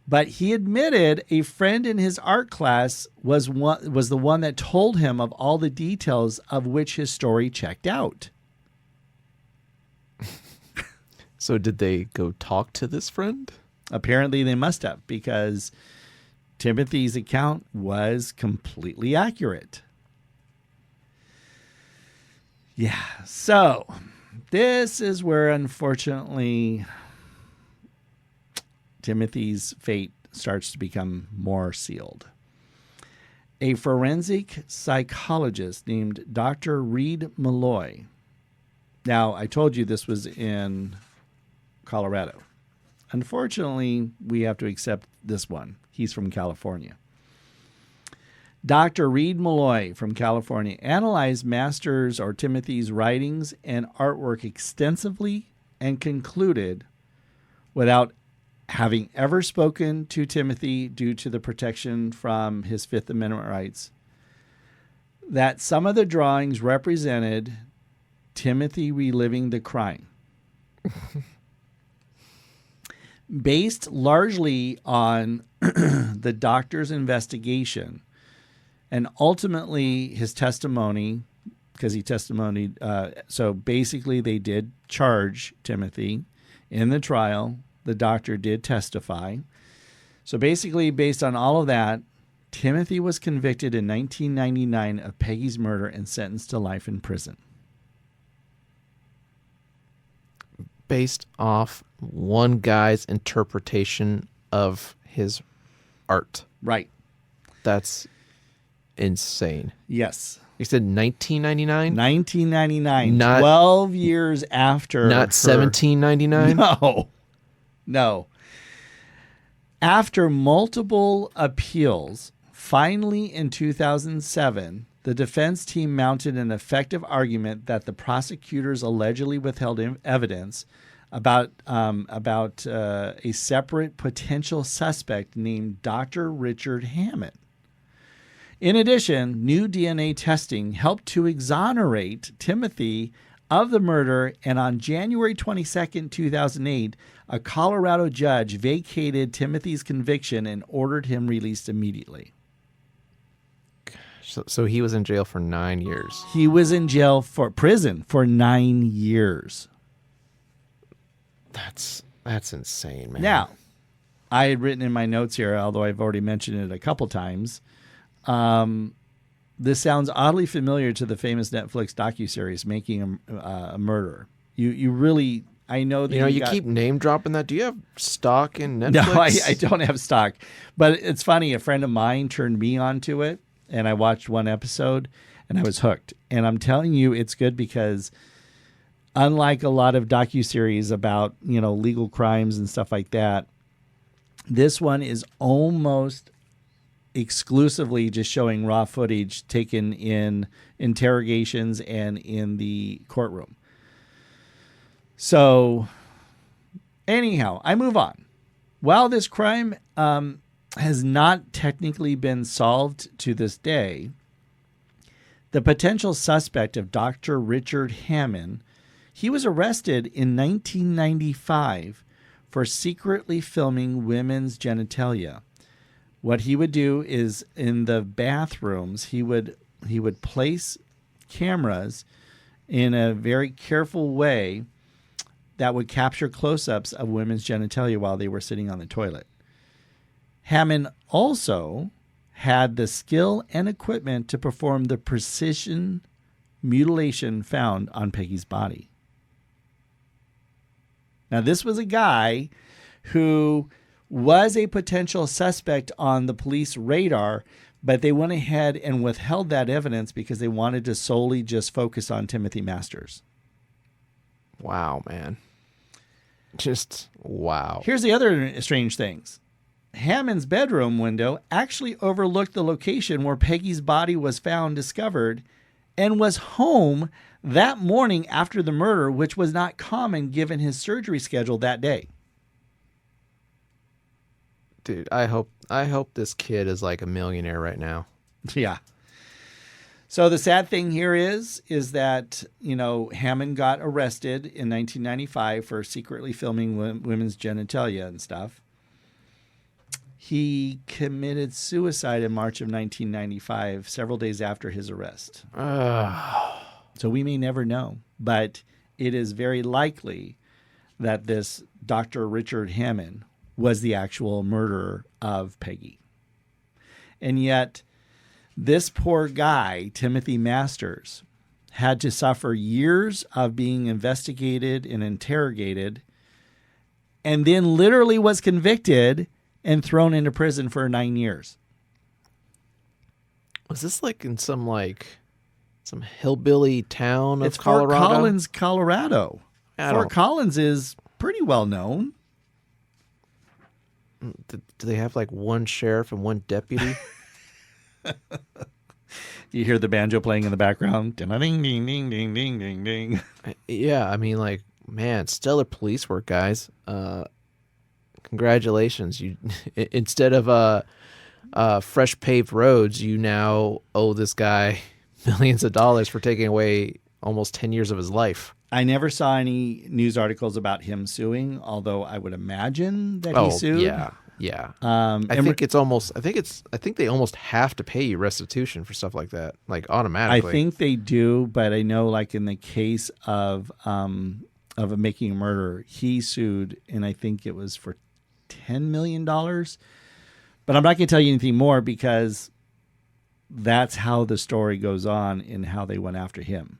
Speaker 2: but he admitted a friend in his art class was the one that told him of all the details of which his story checked out.
Speaker 1: So did they go talk to this friend?
Speaker 2: Apparently they must have, because Timothy's account was completely accurate. Yeah, so this is where, unfortunately, Timothy's fate starts to become more sealed. A forensic psychologist named Dr. Reed Malloy. Now, I told you this was in Colorado. Unfortunately, we have to accept this one. He's from California. Dr. Reed Malloy from California analyzed Masters or Timothy's writings and artwork extensively and concluded, without having ever spoken to Timothy due to the protection from his Fifth Amendment rights, that some of the drawings represented Timothy reliving the crime. Based largely on the doctor's investigation and ultimately his testimony, because he testimonied. So basically they did charge Timothy In the trial, the doctor did testify. So basically, based on all of that, Timothy was convicted in 1999 of Peggy's murder and sentenced to life in prison.
Speaker 1: Based off one guy's interpretation of his art.
Speaker 2: Right.
Speaker 1: That's insane.
Speaker 2: Yes.
Speaker 1: You said 1999?
Speaker 2: 1999. 12 years after.
Speaker 1: Not 1799?
Speaker 2: No. After multiple appeals, finally in 2007, the defense team mounted an effective argument that the prosecutors allegedly withheld evidence about a separate potential suspect named Dr. Richard Hammond. In addition, new DNA testing helped to exonerate Timothy of the murder, and on January 22nd, 2008, a Colorado judge vacated Timothy's conviction and ordered him released immediately.
Speaker 1: So he was in jail for 9 years.
Speaker 2: He was in prison for 9 years.
Speaker 1: That's insane, man.
Speaker 2: Now, I had written in my notes here, although I've already mentioned it a couple times, this sounds oddly familiar to the famous Netflix docuseries Making a Murderer. You really, I know that
Speaker 1: you keep name dropping that. Do you have stock in Netflix?
Speaker 2: No, I don't have stock. But it's funny. A friend of mine turned me onto it, and I watched one episode, and I was hooked. And I'm telling you, it's good because unlike a lot of docuseries about, legal crimes and stuff like that, this one is almost exclusively just showing raw footage taken in interrogations and in the courtroom. So anyhow, I move on. While this crime has not technically been solved to this day, the potential suspect of Dr. Richard Hammond, he was arrested in 1995 for secretly filming women's genitalia. What he would do is in the bathrooms, he would place cameras in a very careful way that would capture close-ups of women's genitalia while they were sitting on the toilet. Hammond also had the skill and equipment to perform the precision mutilation found on Peggy's body. Now, this was a guy who was a potential suspect on the police radar, but they went ahead and withheld that evidence because they wanted to solely just focus on Timothy Masters.
Speaker 1: Wow, man. Just wow.
Speaker 2: Here's the other strange things. Hammond's bedroom window actually overlooked the location where Peggy's body was found, discovered, and was home that morning after the murder, which was not common given his surgery schedule that day.
Speaker 1: Dude, I hope this kid is like a millionaire right now.
Speaker 2: Yeah. So the sad thing here is that, Hammond got arrested in 1995 for secretly filming women's genitalia and stuff. He committed suicide in March of 1995, several days after his arrest. So we may never know, but it is very likely that this Dr. Richard Hammond was the actual murderer of Peggy. And yet, this poor guy, Timothy Masters, had to suffer years of being investigated and interrogated, and then literally was convicted and thrown into prison for 9 years.
Speaker 1: Was this like in some hillbilly town of
Speaker 2: it's
Speaker 1: Colorado?
Speaker 2: Fort Collins, Colorado. Fort Collins is pretty well known.
Speaker 1: Do they have like one sheriff and one deputy?
Speaker 2: You hear the banjo playing in the background. Ding, ding, ding, ding, ding, ding, ding, ding.
Speaker 1: Yeah, I mean, like, man, stellar police work, guys. Congratulations. You instead of fresh paved roads, you now owe this guy millions of dollars for taking away almost 10 years of his life.
Speaker 2: I never saw any news articles about him suing, although I would imagine that he sued.
Speaker 1: Yeah. I think they almost have to pay you restitution for stuff like that, like automatically.
Speaker 2: I think they do, but I know, like in the case of of making a murder. He sued, and I think it was for $10 million. But I'm not going to tell you anything more because that's how the story goes on and how they went after him.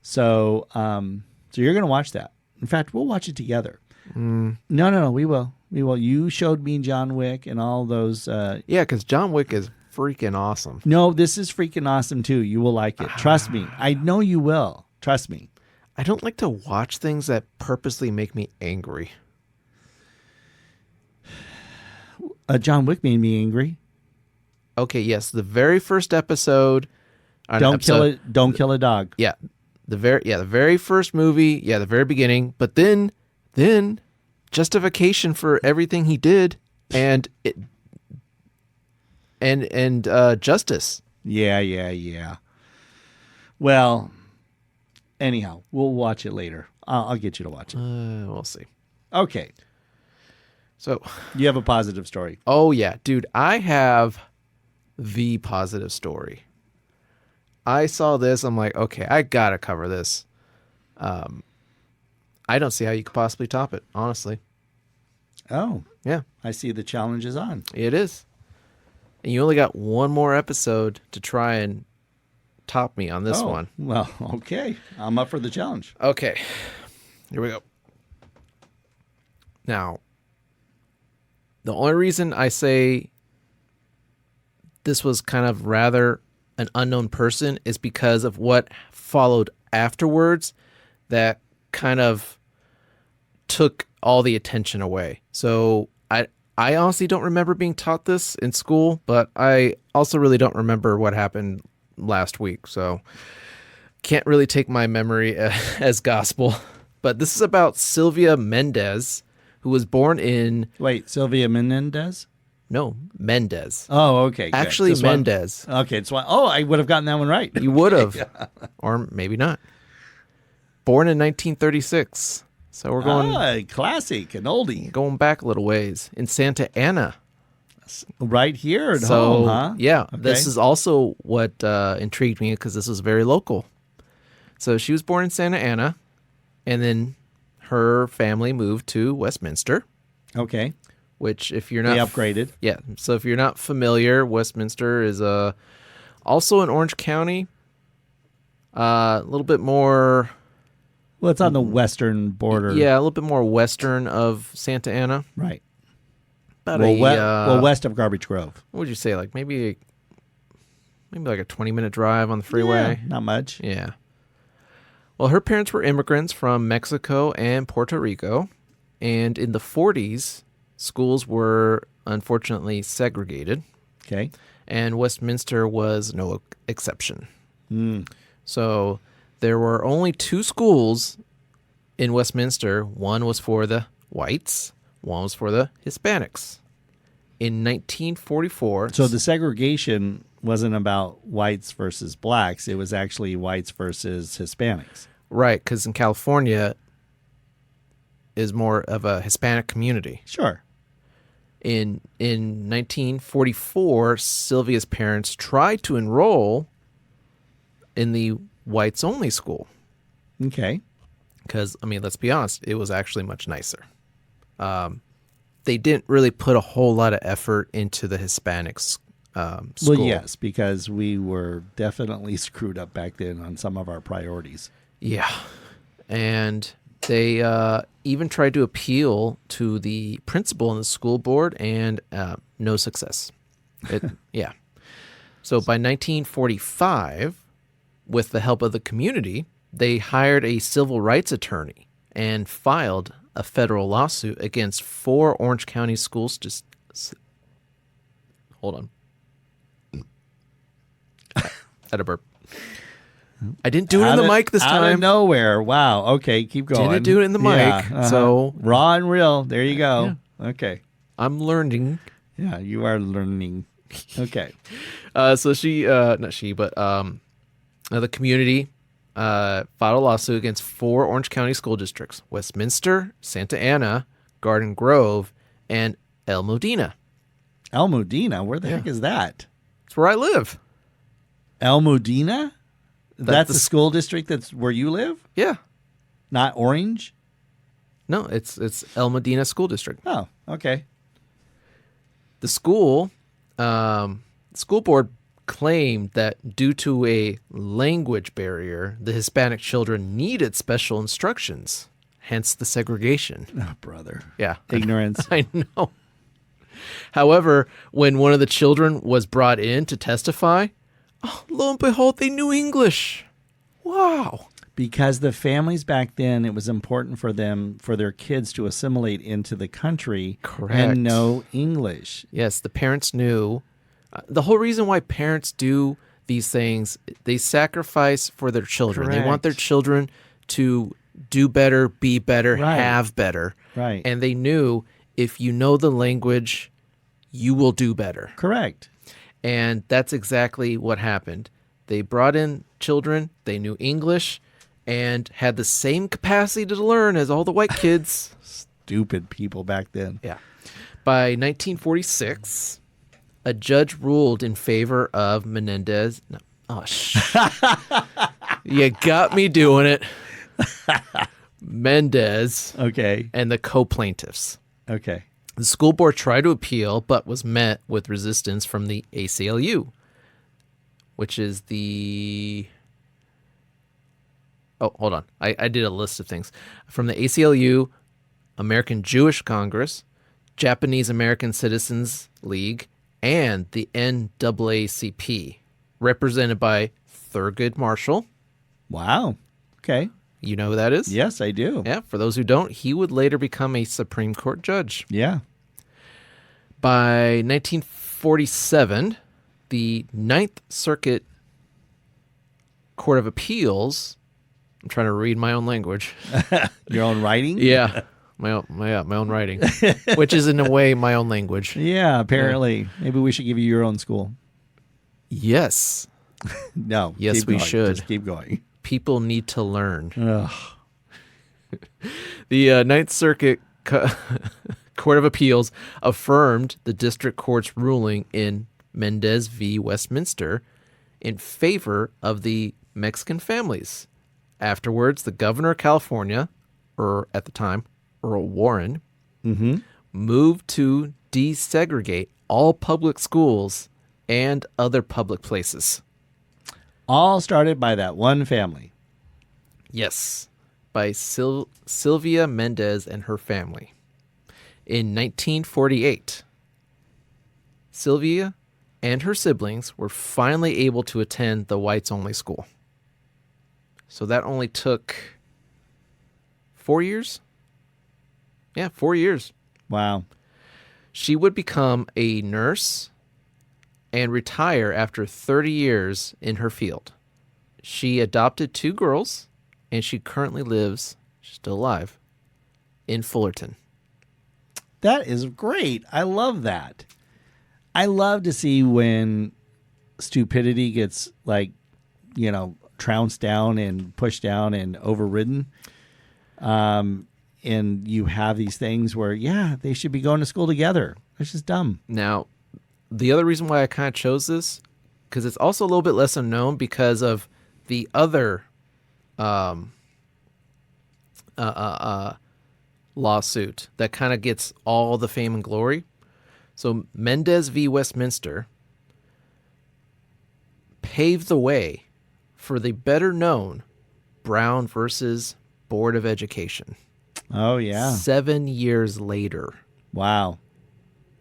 Speaker 2: So, so you're going to watch that. In fact, we'll watch it together. No, we will. We will. You showed me John Wick and all those.
Speaker 1: Yeah, because John Wick is freaking awesome.
Speaker 2: No, this is freaking awesome too. You will like it. Trust me. I know you will. Trust me.
Speaker 1: I don't like to watch things that purposely make me angry.
Speaker 2: John Wick made me angry.
Speaker 1: Okay, yes, the very first episode.
Speaker 2: Don't kill it. Don't kill a dog.
Speaker 1: Yeah, the very first movie. Yeah, the very beginning. But then justification for everything he did and justice.
Speaker 2: Yeah. Well, anyhow, we'll watch it later. I'll get you to watch it.
Speaker 1: We'll see.
Speaker 2: Okay.
Speaker 1: So
Speaker 2: you have a positive story.
Speaker 1: Oh yeah, dude, I have the positive story. I saw this. I'm like, okay, I gotta cover this. I don't see how you could possibly top it, honestly.
Speaker 2: Oh,
Speaker 1: yeah.
Speaker 2: I see the challenge is on.
Speaker 1: It is. And you only got one more episode to try and top me on this one.
Speaker 2: Well, okay. I'm up for the challenge.
Speaker 1: Okay. Here we go. Now, the only reason I say this was kind of rather an unknown person is because of what followed afterwards that kind of took all the attention away. So I honestly don't remember being taught this in school, but I also really don't remember what happened last week. So can't really take my memory as gospel. But this is about Sylvia Mendez, who was born in...
Speaker 2: Wait, Sylvia Menendez?
Speaker 1: No, Mendez.
Speaker 2: Oh, okay. Good.
Speaker 1: Actually, Mendez.
Speaker 2: Okay, it's why. Oh, I would have gotten that one right.
Speaker 1: You would have. Yeah. Or maybe not. Born in 1936. So we're going...
Speaker 2: classic, an oldie.
Speaker 1: Going back a little ways. In Santa Ana.
Speaker 2: Right here at home, huh?
Speaker 1: Yeah.
Speaker 2: Okay.
Speaker 1: This is also what intrigued me because this was very local. So she was born in Santa Ana, and then her family moved to Westminster.
Speaker 2: Okay.
Speaker 1: Which, if you're not...
Speaker 2: They upgraded.
Speaker 1: Yeah. So if you're not familiar, Westminster is also in Orange County. A little bit more...
Speaker 2: Well, it's on the western border.
Speaker 1: Yeah, a little bit more western of Santa Ana.
Speaker 2: Right.
Speaker 1: About
Speaker 2: west of Garbage Grove.
Speaker 1: What would you say? Like maybe like a 20-minute drive on the freeway?
Speaker 2: Yeah, not much.
Speaker 1: Yeah. Well, her parents were immigrants from Mexico and Puerto Rico. And in the 40s, schools were unfortunately segregated.
Speaker 2: Okay.
Speaker 1: And Westminster was no exception.
Speaker 2: Mm.
Speaker 1: So there were only 2 schools in Westminster. One was for the whites. One was for the Hispanics. In 1944...
Speaker 2: So the segregation wasn't about whites versus blacks. It was actually whites versus Hispanics.
Speaker 1: Right, because in California is more of a Hispanic community.
Speaker 2: Sure.
Speaker 1: In 1944, Sylvia's parents tried to enroll in the whites-only school.
Speaker 2: Okay.
Speaker 1: Because, I mean, let's be honest, it was actually much nicer. They didn't really put a whole lot of effort into the Hispanics school.
Speaker 2: Well, yes, because we were definitely screwed up back then on some of our priorities.
Speaker 1: Yeah. And they even tried to appeal to the principal and the school board, and no success. Yeah. So by 1945, with the help of the community, they hired a civil rights attorney and filed a federal lawsuit against 4 Orange County schools. Hold on. I had a burp. I didn't do it in the mic this time.
Speaker 2: Out of nowhere. Wow. Okay, keep going.
Speaker 1: Didn't do it in the mic. So
Speaker 2: raw and real. There you go. Yeah. Okay.
Speaker 1: I'm learning.
Speaker 2: Yeah, you are learning. Okay.
Speaker 1: So she, not she, but the community filed a lawsuit against 4 Orange County school districts: Westminster, Santa Ana, Garden Grove, and El Modena.
Speaker 2: El Modena? Where the heck is that?
Speaker 1: It's where I live.
Speaker 2: El Modena? That's the school district that's where you live?
Speaker 1: Yeah.
Speaker 2: Not Orange?
Speaker 1: No, it's El Medina School District.
Speaker 2: Oh, okay.
Speaker 1: The school board claimed that due to a language barrier, the Hispanic children needed special instructions, hence the segregation.
Speaker 2: Oh, brother.
Speaker 1: Yeah.
Speaker 2: Ignorance.
Speaker 1: I know. However, when one of the children was brought in to testify, lo and behold, they knew English. Wow.
Speaker 2: Because the families back then, it was important for their kids to assimilate into the country.
Speaker 1: Correct.
Speaker 2: And know English.
Speaker 1: Yes, the parents knew. The whole reason why parents do these things, they sacrifice for their children.
Speaker 2: Correct.
Speaker 1: They want their children to do better, be better,
Speaker 2: Right.
Speaker 1: have better.
Speaker 2: Right.
Speaker 1: And they knew if you know the language, you will do better.
Speaker 2: Correct.
Speaker 1: And that's exactly what happened. They brought in children, they knew English, and had the same capacity to learn as all the white kids.
Speaker 2: Stupid people back then.
Speaker 1: Yeah. By 1946, a judge ruled in favor of Menendez. No. Oh, you got me doing it. Mendez
Speaker 2: Okay.
Speaker 1: and the co-plaintiffs.
Speaker 2: Okay.
Speaker 1: The school board tried to appeal, but was met with resistance from the ACLU, which is the... Oh, hold on. I did a list of things. From the ACLU, American Jewish Congress, Japanese American Citizens League, and the NAACP, represented by Thurgood Marshall.
Speaker 2: Wow. Okay.
Speaker 1: You know who that is?
Speaker 2: Yes, I do.
Speaker 1: Yeah, for those who don't, he would later become a Supreme Court judge.
Speaker 2: Yeah.
Speaker 1: By 1947, the Ninth Circuit Court of Appeals... I'm trying to read my own language.
Speaker 2: Your own writing?
Speaker 1: Yeah, my own writing, which is in a way my own language.
Speaker 2: Yeah, apparently. Maybe we should give you your own school.
Speaker 1: Yes.
Speaker 2: No.
Speaker 1: Yes,
Speaker 2: keep
Speaker 1: we
Speaker 2: going.
Speaker 1: should.
Speaker 2: Just keep going.
Speaker 1: People need to learn.
Speaker 2: Ugh.
Speaker 1: The Ninth Circuit Court of Appeals affirmed the district court's ruling in Mendez v. Westminster in favor of the Mexican families. Afterwards, the governor of California, or at the time, Earl Warren, moved to desegregate all public schools and other public places.
Speaker 2: All started by that one family.
Speaker 1: Yes, by Sylvia Mendez and her family. In 1948, Sylvia and her siblings were finally able to attend the whites-only school. So that only took 4 years? Yeah, 4 years.
Speaker 2: Wow.
Speaker 1: She would become a nurse and retire after 30 years in her field. She adopted 2 girls, and she currently lives, she's still alive, in Fullerton.
Speaker 2: That is great. I love that. I love to see when stupidity gets trounced down and pushed down and overridden. And you have these things where, yeah, they should be going to school together. It's just dumb.
Speaker 1: Now, the other reason why I kind of chose this, because it's also a little bit less unknown because of the other lawsuit that kind of gets all the fame and glory. So Mendez v. Westminster paved the way for the better known Brown versus Board of Education.
Speaker 2: Oh, yeah.
Speaker 1: 7 years later.
Speaker 2: Wow.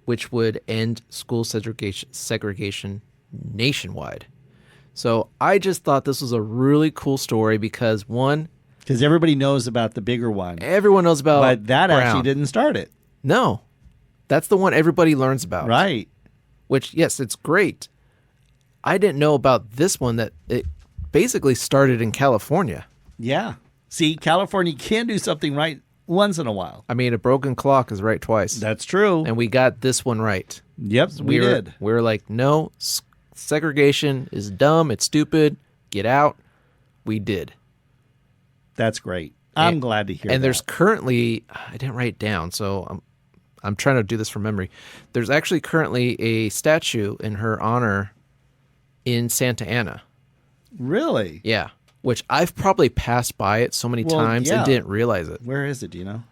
Speaker 1: Which would end school segregation nationwide. So I just thought this was a really cool story because, one...
Speaker 2: Because everybody knows about the bigger one.
Speaker 1: Everyone knows about
Speaker 2: But that
Speaker 1: Brown.
Speaker 2: actually didn't start it.
Speaker 1: No. That's the one everybody learns about.
Speaker 2: Right.
Speaker 1: Which, yes, it's great. I didn't know about this one that it basically started in California.
Speaker 2: Yeah. See, California can do something right once in a while.
Speaker 1: I mean, a broken clock is right twice.
Speaker 2: That's true.
Speaker 1: And we got this one right.
Speaker 2: Yep, we did.
Speaker 1: We were like, no, segregation is dumb. It's stupid. Get out. We did.
Speaker 2: That's great. I'm glad to hear that.
Speaker 1: And there's currently, I didn't write it down, so I'm trying to do this from memory. There's actually currently a statue in her honor in Santa Ana.
Speaker 2: Really?
Speaker 1: Yeah. Which I've probably passed by it so many times and didn't realize it.
Speaker 2: Where is it? Do you know?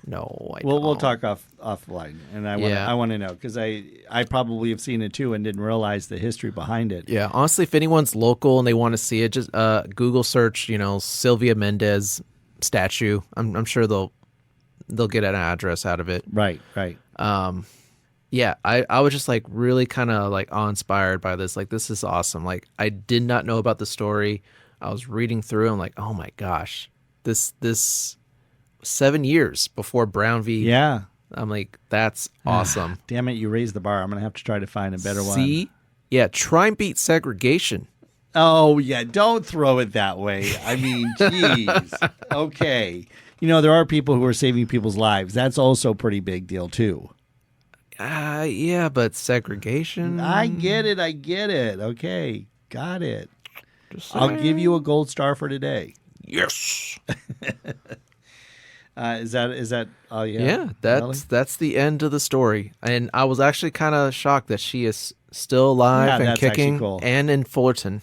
Speaker 1: No, I
Speaker 2: We'll
Speaker 1: don't.
Speaker 2: talk offline, and I want to know because I probably have seen it too and didn't realize the history behind it.
Speaker 1: Yeah, honestly, if anyone's local and they want to see it, just Google search, Sylvia Mendez statue. I'm sure they'll get an address out of it.
Speaker 2: Right.
Speaker 1: Yeah, I was just like really kind of like awe-inspired by this. Like, this is awesome. Like, I did not know about the story. I was reading through. I'm like, oh my gosh, this 7 years before Brown v.
Speaker 2: Yeah.
Speaker 1: I'm like, that's awesome.
Speaker 2: Damn it, you raised the bar. I'm gonna have to try to find a better one.
Speaker 1: See, yeah, try and beat segregation.
Speaker 2: Oh yeah, don't throw it that way. I mean, geez. Okay, there are people who are saving people's lives. That's also a pretty big deal too.
Speaker 1: Yeah, but segregation.
Speaker 2: I get it. Okay, got it. I'll give you a gold star for today.
Speaker 1: Yes.
Speaker 2: Is that all you have?
Speaker 1: Yeah, that's the end of the story. And I was actually kind of shocked that she is still alive and kicking
Speaker 2: cool.
Speaker 1: and in Fullerton.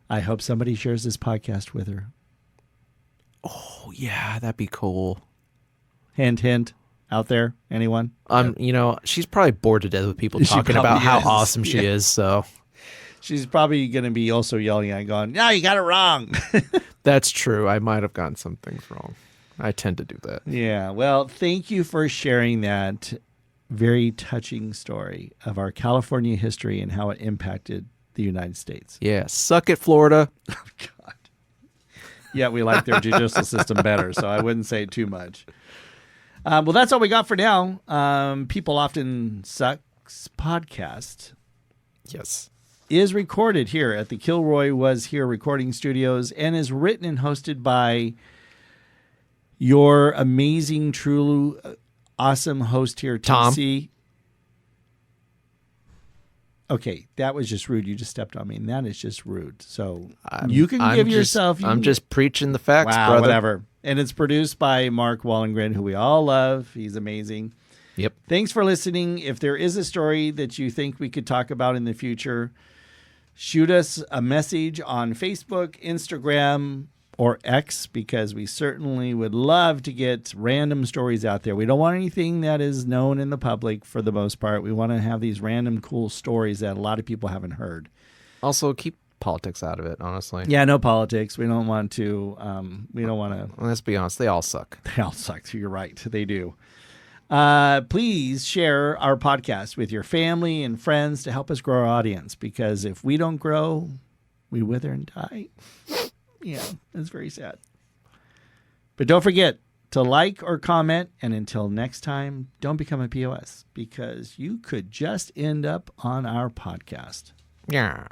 Speaker 2: I hope somebody shares this podcast with her.
Speaker 1: Oh, yeah, that'd be cool.
Speaker 2: Hint, hint. Out there, anyone?
Speaker 1: She's probably bored to death with people talking about how awesome she is, so.
Speaker 2: She's probably going to be also yelling at going, no, you got it wrong.
Speaker 1: That's true. I might have gotten some things wrong. I tend to do that.
Speaker 2: Yeah. Well, thank you for sharing that very touching story of our California history and how it impacted the United States.
Speaker 1: Yeah. Suck it, Florida.
Speaker 2: Oh, God. Yeah, we like their judicial system better, so I wouldn't say too much. Well, that's all we got for now. People Often Sucks podcast.
Speaker 1: Yes.
Speaker 2: Is recorded here at the Kilroy Was Here recording studios and is written and hosted by your amazing, truly awesome host here,
Speaker 1: Tom.
Speaker 2: TC. Okay, that was just rude. You just stepped on me, and that is just rude. So you can give yourself...
Speaker 1: I'm just preaching the facts,
Speaker 2: wow,
Speaker 1: brother.
Speaker 2: Whatever. And it's produced by Mark Wallengren, who we all love. He's amazing.
Speaker 1: Yep.
Speaker 2: Thanks for listening. If there is a story that you think we could talk about in the future, shoot us a message on Facebook, Instagram, or X, because we certainly would love to get random stories out there. We don't want anything that is known in the public for the most part. We want to have these random cool stories that a lot of people haven't heard.
Speaker 1: Also, keep politics out of it, honestly.
Speaker 2: Yeah, no politics. We don't want to.
Speaker 1: Let's be honest. They all suck.
Speaker 2: They all suck. You're right. They do. Please share our podcast with your family and friends to help us grow our audience, because if we don't grow, we wither and die. Yeah, that's very sad. But don't forget to like or comment. And until next time, don't become a POS, because you could just end up on our podcast.
Speaker 1: Yeah.